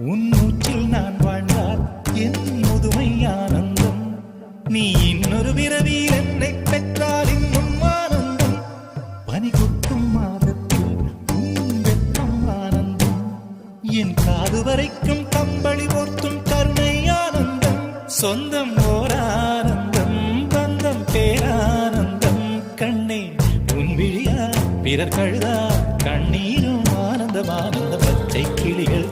உன் மூச்சில் நான் வாழ்ந்தால் என் முதுமை ஆனந்தம். நீ இன்னொரு பிறவியில் என்னை பெற்றால் இன்னும் ஆனந்தம். பனி கொட்டும் மாதத்தில் உன் வெப்பம் ஆனந்தம். என் காது வரைக்கும் கம்பளி போர்த்தும் கருணை ஆனந்தம். சொந்தம் ஓர் ஆனந்தம், பந்தம் பேரானந்தம். கண்ணே உன் விழியா பிறர் கழுதா கண்ணீரும் ஆனந்தம். ஆனந்த பச்சை கிளிகள்